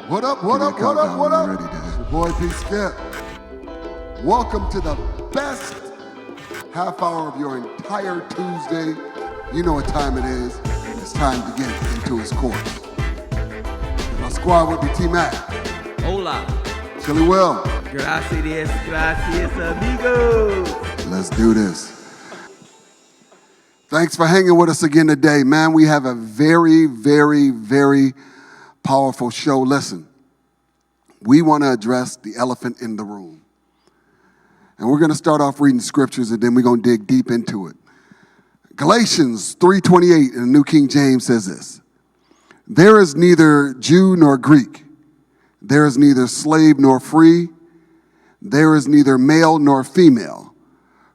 What up, what up, what up, what up? It's your boy P. Skip. Welcome to the best half hour of your entire Tuesday. You know what time it is. It's time to get into his course. My squad would be T-Mac. Hola. Chili Will. Gracias, amigos. Let's do this. Thanks for hanging with us again today, man. We have a very, very, very powerful show. Listen, we want to address the elephant in the room. And we're going to start off reading scriptures, and then we're going to dig deep into it. Galatians 3:28 in the New King James says this: "There is neither Jew nor Greek. There is neither slave nor free. There is neither male nor female,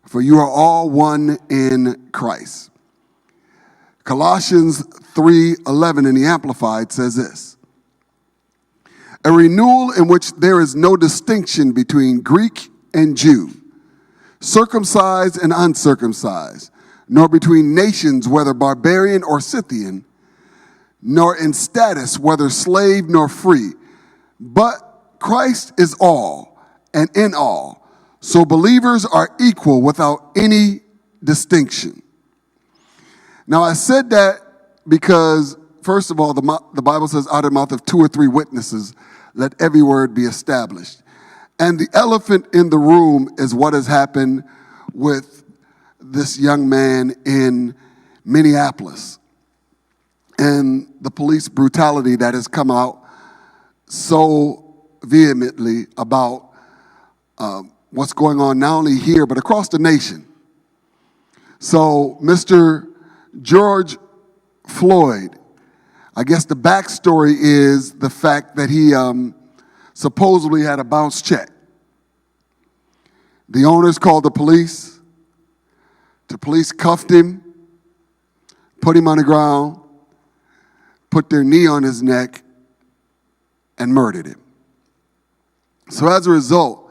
for you are all one in Christ." Colossians 3:11 in the Amplified says this: "A renewal in which there is no distinction between Greek and Jew, circumcised and uncircumcised, nor between nations, whether barbarian or Scythian, nor in status, whether slave nor free. But Christ is all and in all. So believers are equal without any distinction." Now, I said that because, first of all, the Bible says, out of the mouth of two or three witnesses, let every word be established. And the elephant in the room is what has happened with this young man in Minneapolis and the police brutality that has come out so vehemently about what's going on not only here but across the nation. So Mr. George Floyd, I guess the backstory is the fact that he supposedly had a bounce check. The owners called the police. The police cuffed him, put him on the ground, put their knee on his neck, and murdered him. So as a result,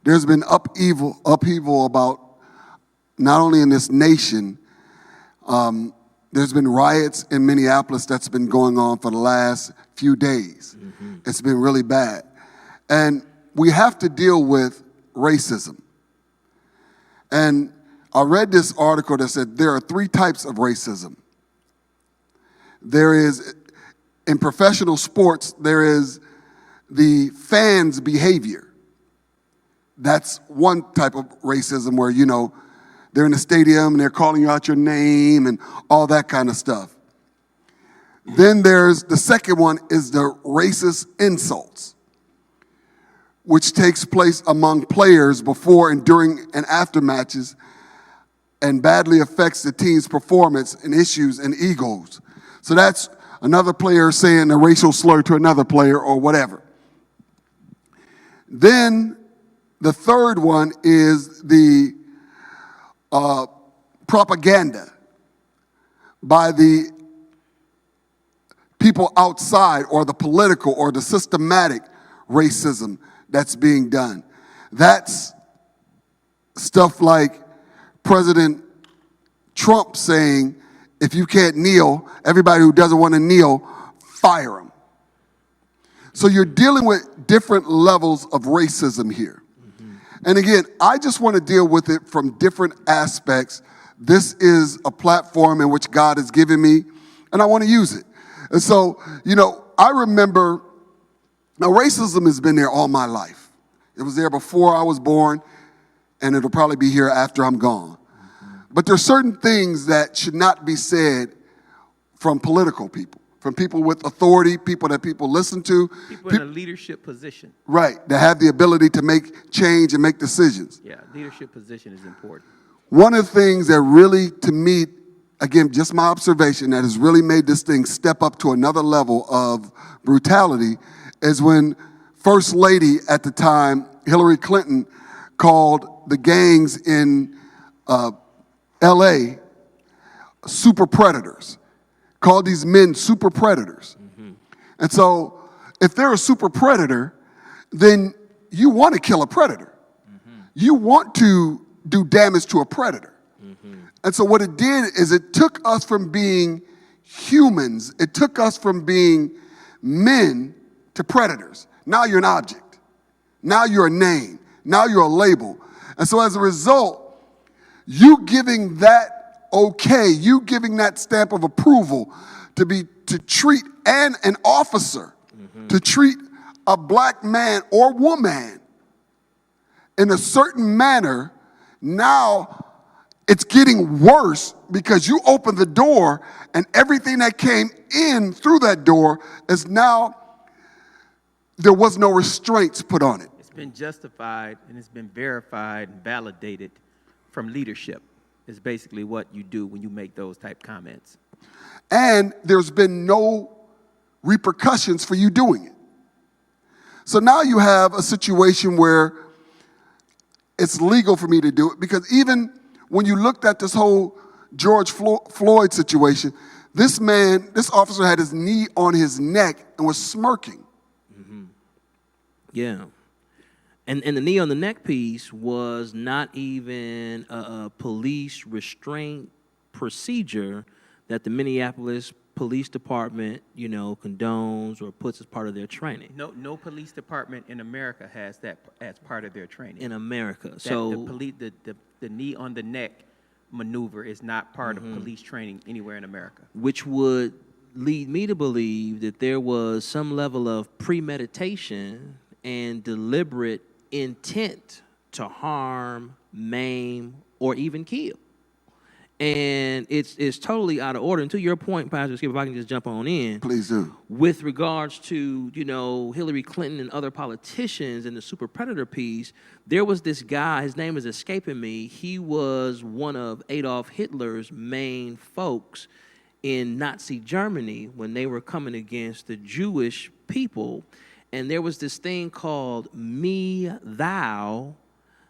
there's been upheaval about not only in this nation. There's been riots in Minneapolis that's been going on for the last few days. Mm-hmm. It's been really bad. And we have to deal with racism. And I read this article that said there are three types of racism. There is, in professional sports, there is the fans' behavior. That's one type of racism where, you know, they're in the stadium and they're calling out your name and all that kind of stuff. Then there's the second one is the racist insults, which takes place among players before and during and after matches and badly affects the team's performance and issues and egos. So that's another player saying a racial slur to another player or whatever. Then the third one is the propaganda by the people outside, or the political or the systematic racism that's being done. That's stuff like President Trump saying, if you can't kneel, everybody who doesn't want to kneel, fire him. So you're dealing with different levels of racism here. And again, I just want to deal with it from different aspects. This is a platform in which God has given me, and I want to use it. And so, you know, I remember, now racism has been there all my life. It was there before I was born, and it'll probably be here after I'm gone. But there's certain things that should not be said from political people, from people with authority, people that people listen to. People in a leadership position. Right, that have the ability to make change and make decisions. Yeah, leadership position is important. One of the things that really, to me, again, just my observation, that has really made this thing step up to another level of brutality is when First Lady at the time, Hillary Clinton, called the gangs in L.A. super predators. Called these men super predators. Mm-hmm. And so if they're a super predator, then you want to kill a predator. Mm-hmm. You want to do damage to a predator. Mm-hmm. And so what it did is it took us from being humans, it took us from being men to predators. Now you're an object. Now you're a name. Now you're a label. And so as a result, you giving that okay, you giving that stamp of approval to treat an officer, to treat a black man or woman in a certain manner, now it's getting worse because you open the door and everything that came in through that door is now, there was no restraints put on it. It's been justified and it's been verified and validated from leadership is basically what you do when you make those type comments. And there's been no repercussions for you doing it. So now you have a situation where it's legal for me to do it, because even when you looked at this whole George Floyd situation, this officer had his knee on his neck and was smirking. Mm-hmm. Yeah. And the knee on the neck piece was not even a police restraint procedure that the Minneapolis Police Department, condones or puts as part of their training. No police department in America has that as part of their training. In America. The knee on the neck maneuver is not part of police training anywhere in America. Which would lead me to believe that there was some level of premeditation and deliberate intent to harm, maim, or even kill. And it's totally out of order. And to your point, Pastor Skip, if I can just jump on in. Please do. With regards to, Hillary Clinton and other politicians and the super predator piece, there was this guy, his name is escaping me. He was one of Adolf Hitler's main folks in Nazi Germany when they were coming against the Jewish people. And there was this thing called me, thou,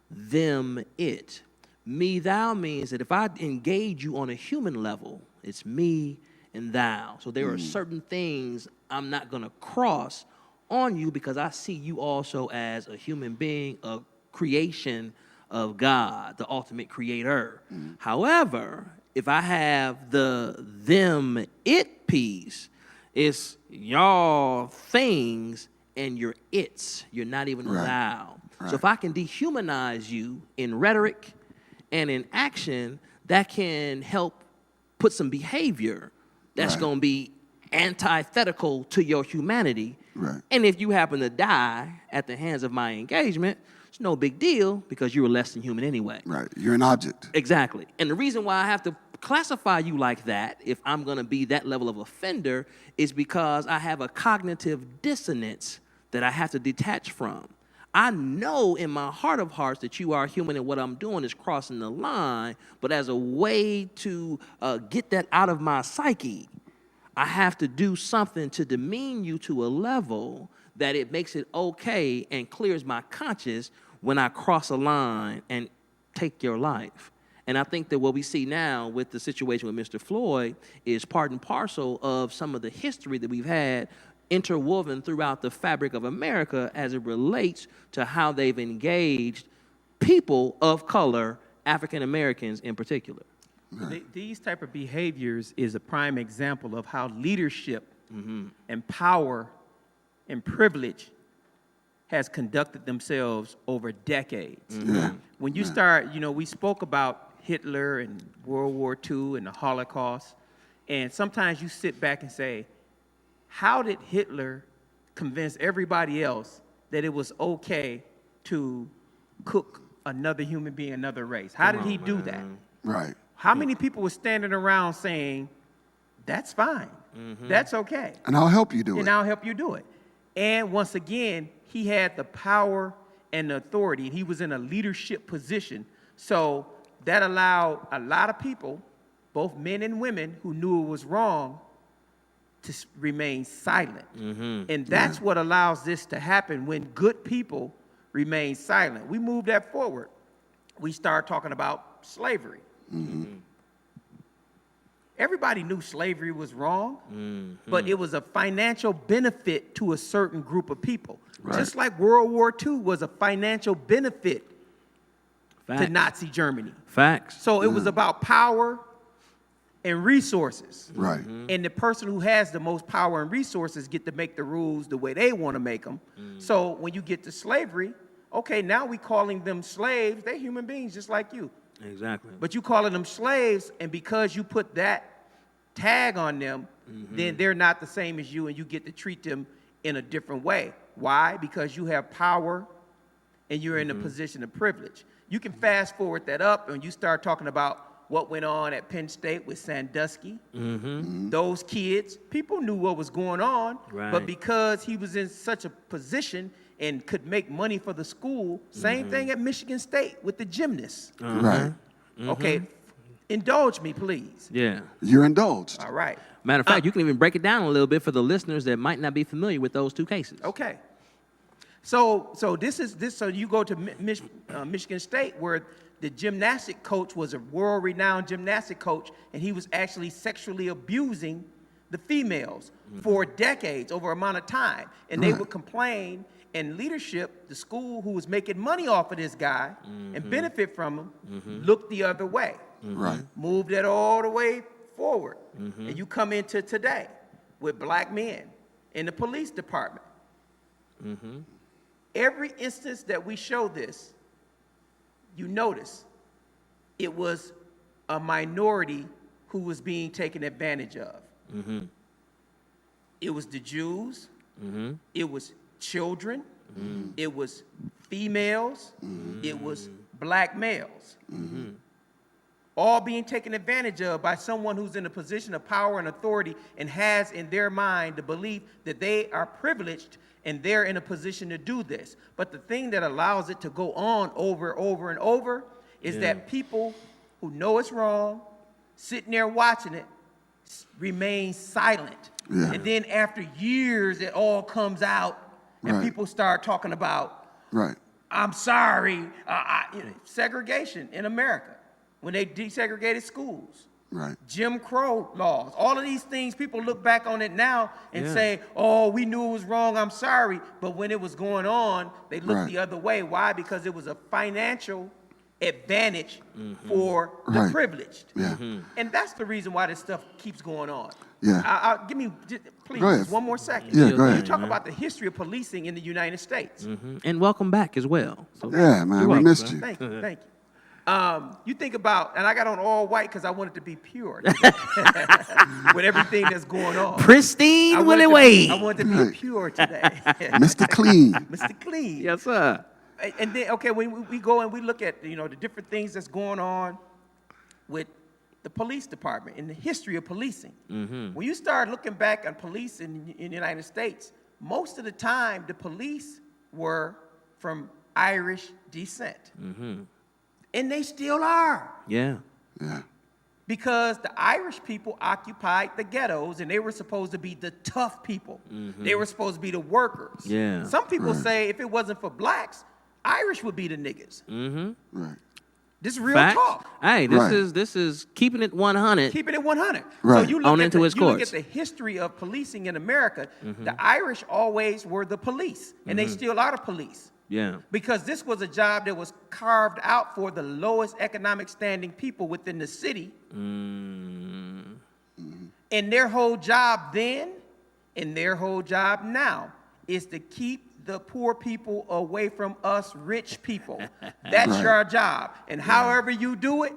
them, it. Me, thou means that if I engage you on a human level, it's me and thou. So there are certain things I'm not going to cross on you because I see you also as a human being, a creation of God, the ultimate creator. However, if I have the them, it piece, it's y'all things and your its. You're not even thou. Right. So if I can dehumanize you in rhetoric and in action, that can help put some behavior that's going to be antithetical to your humanity. Right. And if you happen to die at the hands of my engagement, it's no big deal because you were less than human anyway. Right. You're an object. Exactly. And the reason why I have to classify you like that, if I'm going to be that level of offender, is because I have a cognitive dissonance that I have to detach from. I know in my heart of hearts that you are human and what I'm doing is crossing the line, but as a way to get that out of my psyche, I have to do something to demean you to a level that it makes it okay and clears my conscience when I cross a line and take your life. And I think that what we see now with the situation with Mr. Floyd is part and parcel of some of the history that we've had interwoven throughout the fabric of America as it relates to how they've engaged people of color, African Americans in particular. These type of behaviors is a prime example of how leadership and power and privilege has conducted themselves over decades. When you start, we spoke about Hitler and World War II and the Holocaust, and sometimes you sit back and say, how did Hitler convince everybody else that it was okay to cook another human being, another race? How did he do that? Right. How many people were standing around saying, that's fine, that's okay. And I'll help you do it. And I'll help you do it. And once again, he had the power and the authority, and he was in a leadership position. So that allowed a lot of people, both men and women, who knew it was wrong, to remain silent. And that's what allows this to happen when good people remain silent. We move that forward. We start talking about slavery. Everybody knew slavery was wrong, but it was a financial benefit to a certain group of people. Right. Just like World War II was a financial benefit to Nazi Germany. Facts. So it was about power and resources. Right. And the person who has the most power and resources get to make the rules the way they want to make them. So when you get to slavery, okay, now we calling them slaves. They're human beings just like you. Exactly. But you calling them slaves, and because you put that tag on them, then they're not the same as you, and you get to treat them in a different way. Why? Because you have power and you're in a position of privilege. You can fast forward that up and you start talking about what went on at Penn State with Sandusky. Those kids, people knew what was going on, but because he was in such a position and could make money for the school, same thing at Michigan State with the gymnasts. Right. Okay, indulge me, please. Yeah. You're indulged. All right. Matter of fact, you can even break it down a little bit for the listeners that might not be familiar with those two cases. Okay. So you go to Michigan State, where the gymnastic coach was a world-renowned gymnastic coach, and he was actually sexually abusing the females for decades, over an amount of time. And they would complain, and leadership, the school who was making money off of this guy and benefit from him, looked the other way. Right. Moved it all the way forward. And you come into today with black men in the police department. Every instance that we show this, you notice it was a minority who was being taken advantage of. It was the Jews, it was children, it was females, it was black males. All being taken advantage of by someone who's in a position of power and authority and has in their mind the belief that they are privileged and they're in a position to do this. But the thing that allows it to go on over and over is that people who know it's wrong, sitting there watching it, remain silent. And then after years, it all comes out and people start talking about, I'm sorry, segregation in America. When they desegregated schools, Jim Crow laws, all of these things, people look back on it now and say, oh, we knew it was wrong, I'm sorry. But when it was going on, they looked the other way. Why? Because it was a financial advantage for the privileged. And that's the reason why this stuff keeps going on. Give me, please, one more second. Go ahead. You talk about the history of policing in the United States. And welcome back as well. So, man, we missed you. Thank you. You think about, and I got on all white because I wanted to be pure with everything that's going on. Pristine Willie Wade. I wanted to be pure today. Mr. Clean. Mr. Clean. Yes, sir. And then, okay, when we go and we look at, the different things that's going on with the police department and the history of policing. When you start looking back on police in the United States, most of the time the police were from Irish descent. And they still are. Yeah. Because the Irish people occupied the ghettos, and they were supposed to be the tough people. They were supposed to be the workers. Some people say if it wasn't for blacks, Irish would be the niggas. This is real talk. Hey, this is keeping it 100. Keeping it 100. Right. So you look, into his look courts. at the history of policing in America, the Irish always were the police, and they still are the police. Because this was a job that was carved out for the lowest economic standing people within the city. And their whole job then and their whole job now is to keep the poor people away from us rich people. That's your job. And however you do it,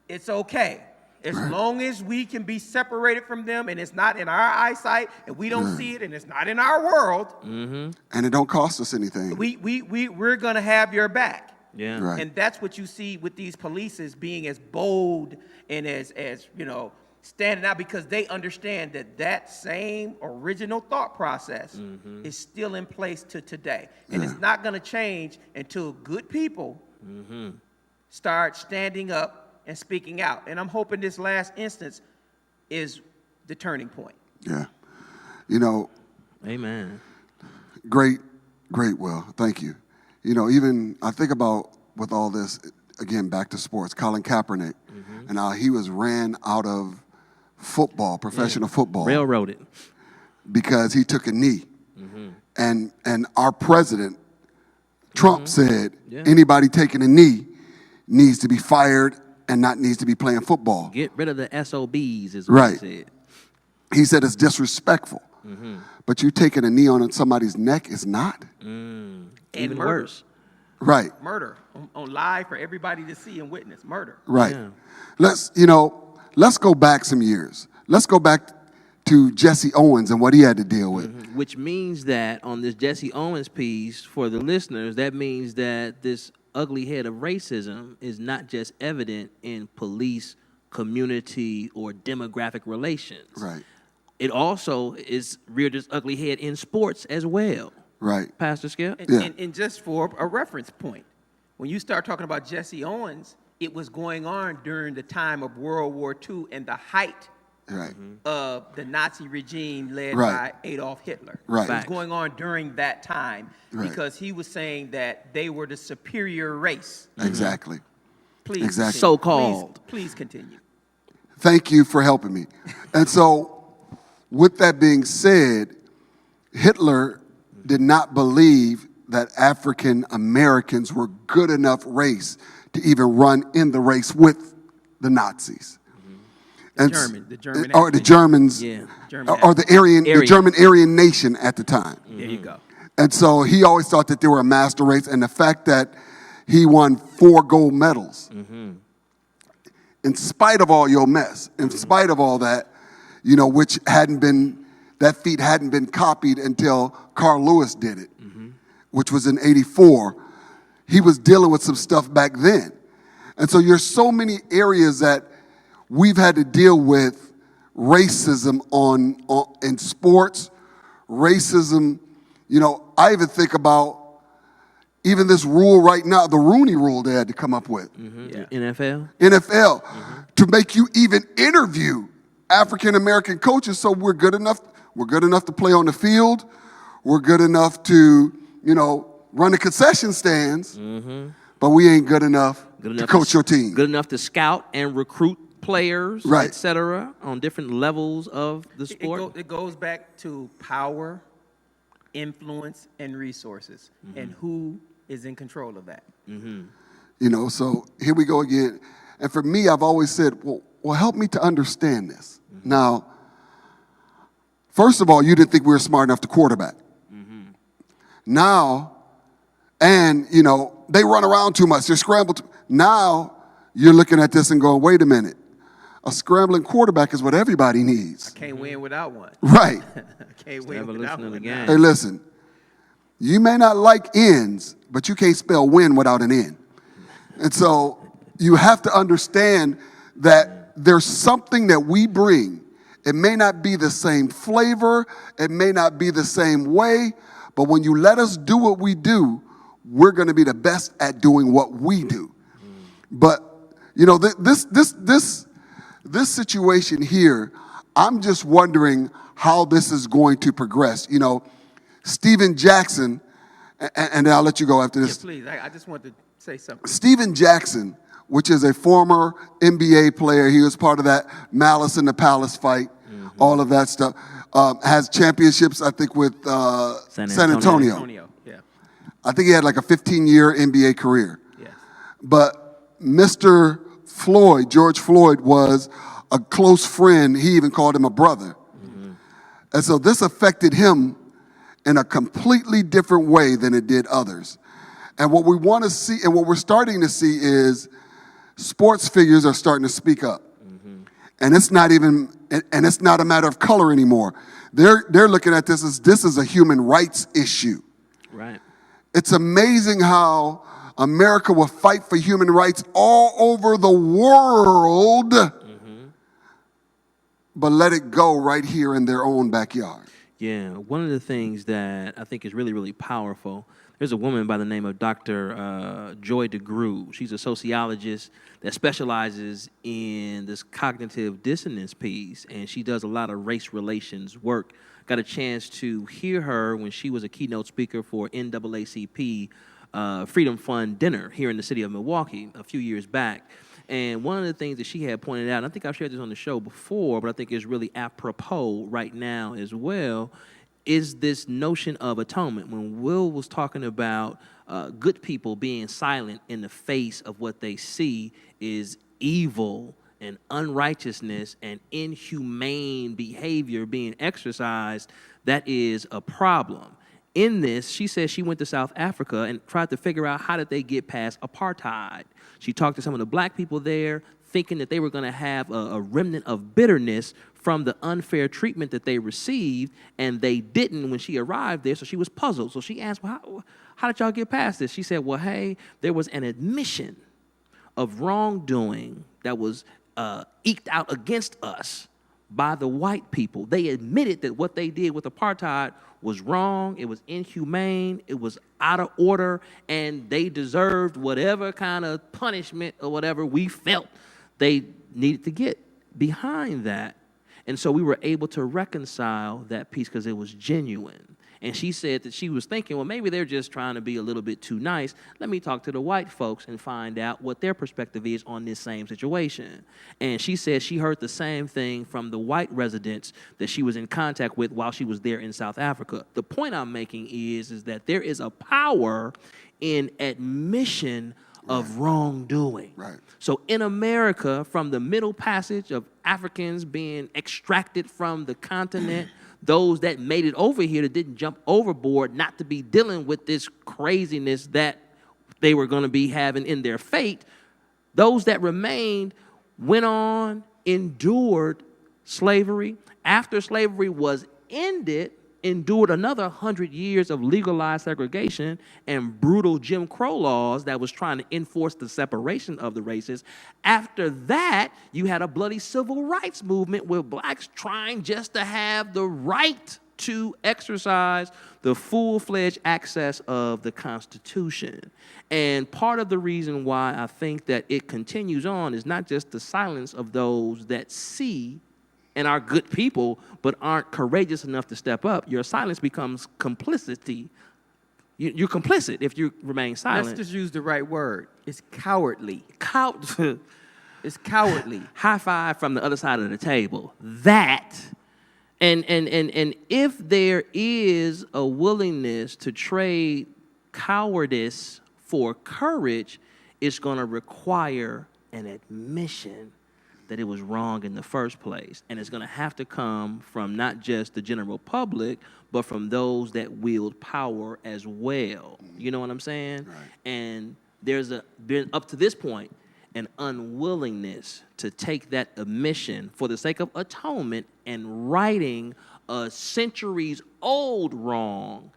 it's okay. As long as we can be separated from them and it's not in our eyesight and we don't see it and it's not in our world. And it don't cost us anything. We're going to have your back. Right. And that's what you see with these polices being as bold and as standing out, because they understand that same original thought process is still in place to today. And it's not going to change until good people start standing up and speaking out. And I'm hoping this last instance is the turning point. Amen. Great, Will. Thank you. Even I think about with all this, again, back to sports, Colin Kaepernick, and how he was ran out of football, professional football. Railroaded. Because he took a knee. And our president, Trump, said anybody taking a knee needs to be fired and not needs to be playing football. Get rid of the SOBs, is what Right. he said. He said it's disrespectful. But you taking a knee on somebody's neck is not. Even murder. worse. Right, Murder on live for everybody to see and witness. Murder. right. Yeah. Let's go back some years. Let's go back to Jesse Owens and what he had to deal with. Which means that on this Jesse Owens piece, for the listeners, that means that this ugly head of racism is not just evident in police, community, or demographic relations. Right, It also is reared its ugly head in sports as well. right. Pastor Skip? And, Yeah. and just for a reference point, when you start talking about Jesse Owens, it was going on during the time of World War II and the height Right, of the Nazi regime led Right. by Adolf Hitler. Right. It was Facts. going on during that time Right. because he was saying that they were the superior race. exactly. Please, Exactly. continue. So-called. Please continue. Thank you for helping me. And so, with that being said, Hitler did not believe that African Americans were good enough race to even run in the race with the Nazis. The And German or the African- Germans, Yeah. German or the Aryan. German Aryan nation at the time. There you go. And so he always thought that they were a master race, and the fact that he won 4 gold medals, in spite of all your mess, in spite of all that, which that feat hadn't been copied until Carl Lewis did it, which was in '84. He was dealing with some stuff back then. And so there's so many areas that we've had to deal with racism in sports, racism. I even think about even this rule right now, the Rooney Rule they had to come up with. Yeah. NFL? To make you even interview African American coaches, so we're good enough to play on the field, we're good enough to run the concession stands, but we ain't good enough to coach your team. Good enough to scout and recruit players, Right. et cetera, on different levels of the sport. It goes back to power, influence, and resources, and who is in control of that. So here we go again. And for me, I've always said, well, help me to understand this. Now, first of all, you didn't think we were smart enough to quarterback. Now, and, they run around too much. They're scrambled. Now, you're looking at this and going, wait a minute. A scrambling quarterback is what everybody needs. Can't win without one. Right. Can't win Evolution without of the one. game. Hey, listen. You may not like ends, but you can't spell win without an N. And so you have to understand that there's something that we bring. It may not be the same flavor. It may not be the same way. But when you let us do what we do, we're going to be the best at doing what we do. But, this situation here, I'm just wondering how this is going to progress. Stephen Jackson, and I'll let you go after Yeah, this. please. I just want to say something. Stephen Jackson, which is a former NBA player, he was part of that Malice in the Palace fight, all of that stuff, has championships, I think, with San San Antonio. Antonio. Yeah. I think he had like a 15-year NBA career. Yes. But Mr. Floyd, George Floyd, was a close friend. He even called him a brother. And so this affected him in a completely different way than it did others. And what we want to see, and what we're starting to see, is sports figures are starting to speak up. And it's not a matter of color anymore. They're looking at this as a human rights issue. Right. It's amazing how America will fight for human rights all over the world, but let it go right here in their own backyard. Yeah, one of the things that I think is really, really powerful, there's a woman by the name of Dr. Joy DeGruy. She's a sociologist that specializes in this cognitive dissonance piece, and she does a lot of race relations work. Got a chance to hear her when she was a keynote speaker for NAACP Freedom Fund dinner here in the city of Milwaukee a few years back. And one of the things that she had pointed out, and I think I've shared this on the show before, but I think it's really apropos right now as well, is this notion of atonement. When Will was talking about good people being silent in the face of what they see, is evil and unrighteousness and inhumane behavior being exercised, that is a problem. In this, she says she went to South Africa and tried to figure out how did they get past apartheid. She talked to some of the black people there, thinking that they were going to have a remnant of bitterness from the unfair treatment that they received, and they didn't when she arrived there, so she was puzzled. So she asked, well, how did y'all get past this? She said, well, hey, there was an admission of wrongdoing that was eked out against us by the white people. They admitted that what they did with apartheid was wrong, it was inhumane, it was out of order, and they deserved whatever kind of punishment or whatever we felt they needed to get behind that. And so we were able to reconcile that piece because it was genuine. And she said that she was thinking, well, maybe they're just trying to be a little bit too nice. Let me talk to the white folks and find out what their perspective is on this same situation. And she said she heard the same thing from the white residents that she was in contact with while she was there in South Africa. The point I'm making is that there is a power in admission of wrongdoing. Right. So in America, from the Middle Passage of Africans being extracted from the continent, those that made it over here that didn't jump overboard, not to be dealing with this craziness that they were going to be having in their fate, those that remained went on, endured slavery. After slavery was ended, endured another 100 years of legalized segregation and brutal Jim Crow laws that was trying to enforce the separation of the races. After that, you had a bloody civil rights movement with blacks trying just to have the right to exercise the full-fledged access of the Constitution. And part of the reason why I think that it continues on is not just the silence of those that see and are good people, but aren't courageous enough to step up. Your silence becomes complicity. You're complicit if you remain silent. Let's just use the right word. It's cowardly. It's cowardly. High five from the other side of the table. That, and if there is a willingness to trade cowardice for courage, it's going to require an admission that it was wrong in the first place. And it's going to have to come from not just the general public, but from those that wield power as well. You know what I'm saying? Right. And there's been, up to this point, an unwillingness to take that admission for the sake of atonement and righting a centuries-old wrong.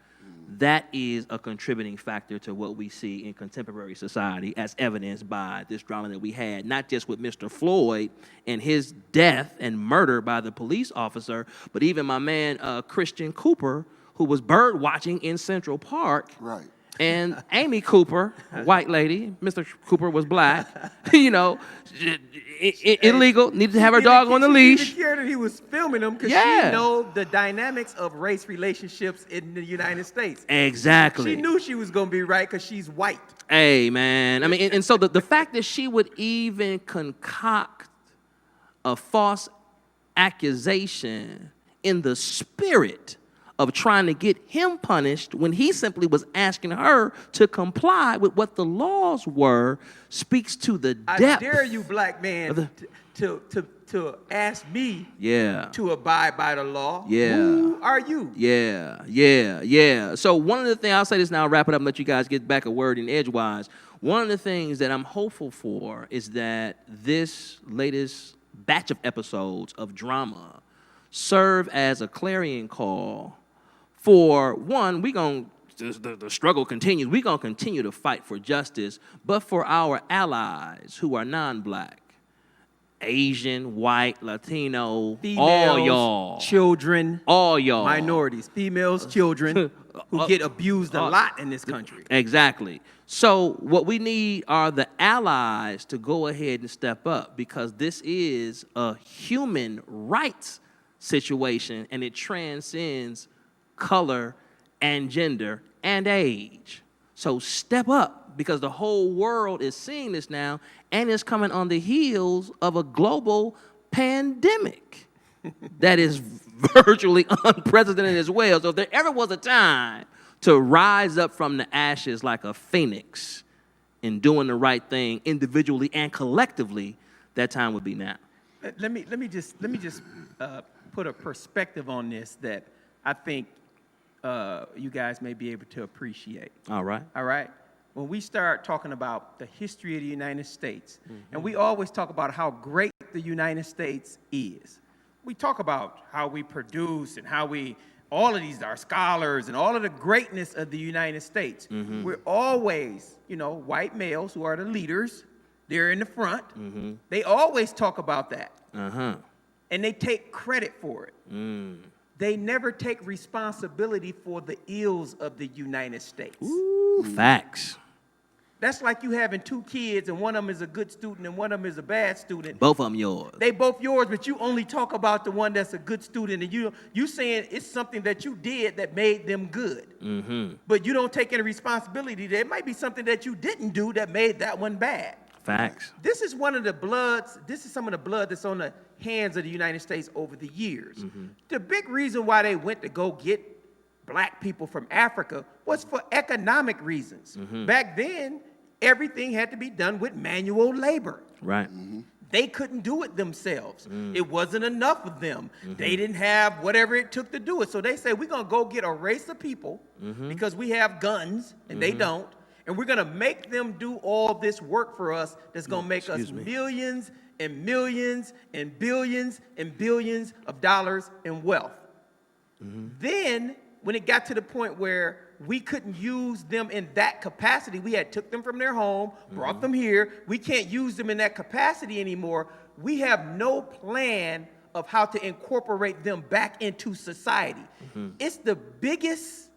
That is a contributing factor to what we see in contemporary society, as evidenced by this drama that we had, not just with Mr. Floyd and his death and murder by the police officer, but even my man Christian Cooper, who was bird watching in Central Park. Right. And Amy Cooper, white lady, Mr. Cooper was black, you know, illegal, needed to have her dog on the leash. She cared that he was filming them because Yeah. she know the dynamics of race relationships in the United States. Exactly. She knew she was going to be right because she's white. Hey, man. I mean, and so the fact that she would even concoct a false accusation in the spirit of trying to get him punished when he simply was asking her to comply with what the laws were speaks to the depth. I dare you, black man, to ask me to abide by the law. Yeah. Who are you? Yeah. So one of the things, I'll say this now, wrap it up and let you guys get back a word in edgewise. One of the things that I'm hopeful for is that this latest batch of episodes of drama serve as a clarion call for, one, the struggle continues. We're going to continue to fight for justice, but for our allies who are non-black, Asian, white, Latino, Females, all y'all. children, All y'all. minorities, females, children who get abused a lot in this country. Exactly. So what we need are the allies to go ahead and step up, because this is a human rights situation and it transcends color and gender and age. So step up, because the whole world is seeing this now, and it's coming on the heels of a global pandemic that is virtually unprecedented as well. So if there ever was a time to rise up from the ashes like a phoenix in doing the right thing individually and collectively, that time would be now. Let me just put a perspective on this that I think you guys may be able to appreciate. All right. All right. When we start talking about the history of the United States, and we always talk about how great the United States is. We talk about how we produce and how all of these are scholars and all of the greatness of the United States. We're always, white males who are the leaders, they're in the front. They always talk about that. And they take credit for it. They never take responsibility for the ills of the United States. Ooh, facts. That's like you having two kids and one of them is a good student and one of them is a bad student. Both of them yours. They both yours, but you only talk about the one that's a good student, and you saying it's something that you did that made them good. But you don't take any responsibility. There might be something that you didn't do that made that one bad. Facts. This is some of the blood that's on the hands of the United States over the years. The big reason why they went to go get black people from Africa was for economic reasons. Back then, everything had to be done with manual labor. Right. They couldn't do it themselves. It wasn't enough of them. They didn't have whatever it took to do it. So they said, we're going to go get a race of people because we have guns and they don't. And we're going to make them do all this work for us that's going to make us millions and millions and billions and billions of dollars in wealth. Then, when it got to the point where we couldn't use them in that capacity, we had took them from their home, brought them here. We can't use them in that capacity anymore. We have no plan of how to incorporate them back into society. It's the biggest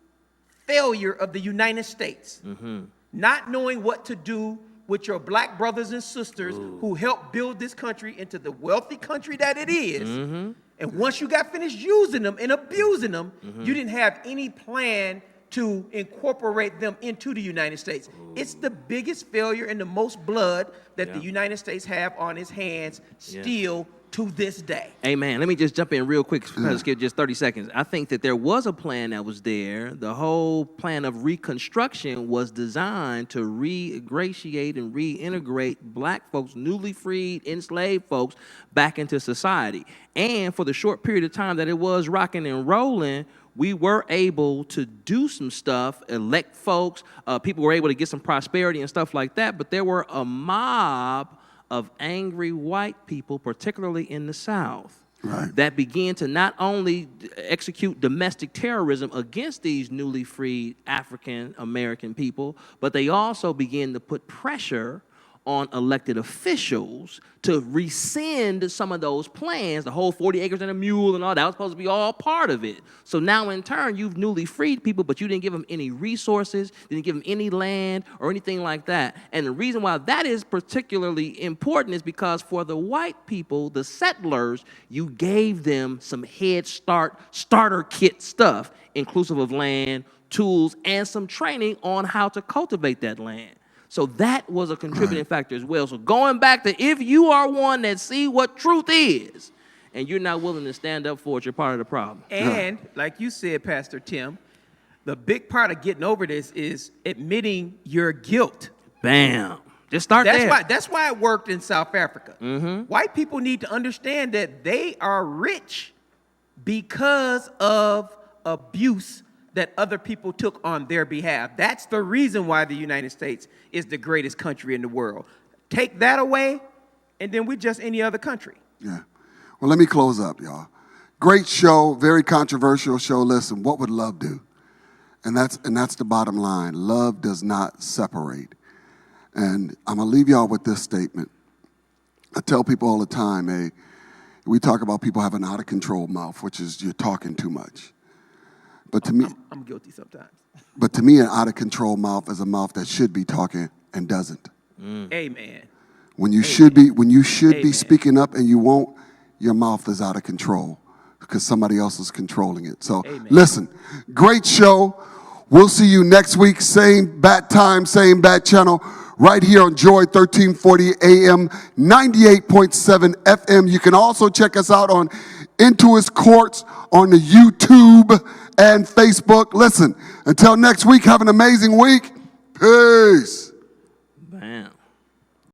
failure of the United States. Not knowing what to do with your black brothers and sisters who helped build this country into the wealthy country that it is. And once you got finished using them and abusing them, you didn't have any plan to incorporate them into the United States. It's the biggest failure and the most blood that the United States have on its hands still to this day. Amen. Let me just jump in real quick, because give just 30 seconds. I think that there was a plan that was there. The whole plan of Reconstruction was designed to reingratiate and reintegrate black folks, newly freed, enslaved folks, back into society. And for the short period of time that it was rocking and rolling, we were able to do some stuff, elect folks. People were able to get some prosperity and stuff like that. But there were a mob of angry white people, particularly in the South, that began to not only execute domestic terrorism against these newly freed African American people, but they also began to put pressure on elected officials to rescind some of those plans. The whole 40 acres and a mule and all that was supposed to be all part of it. So now in turn, you've newly freed people, but you didn't give them any resources, didn't give them any land or anything like that. And the reason why that is particularly important is because for the white people, the settlers, you gave them some head start, starter kit stuff, inclusive of land, tools, and some training on how to cultivate that land. So that was a contributing factor as well. So going back to, if you are one that see what truth is and you're not willing to stand up for it, you're part of the problem. And like you said, Pastor Tim, the big part of getting over this is admitting your guilt. Bam. Just start there. That's why it worked in South Africa. White people need to understand that they are rich because of abuse that other people took on their behalf. That's the reason why the United States is the greatest country in the world. Take that away, and then we're just any other country. Yeah. Well, let me close up, y'all. Great show, very controversial show. Listen, what would love do? And that's the bottom line. Love does not separate. And I'm going to leave y'all with this statement. I tell people all the time, we talk about people having an out-of-control mouth, which is you're talking too much. But to me, I'm guilty sometimes. But to me, an out-of-control mouth is a mouth that should be talking and doesn't. Amen. When you should be speaking up and you won't, your mouth is out of control because somebody else is controlling it. So listen, great show. We'll see you next week, same bat time, same bat channel, right here on Joy 1340 AM, 98.7 FM. You can also check us out on Into His Courts on the YouTube and Facebook. Listen, until next week, have an amazing week. Peace.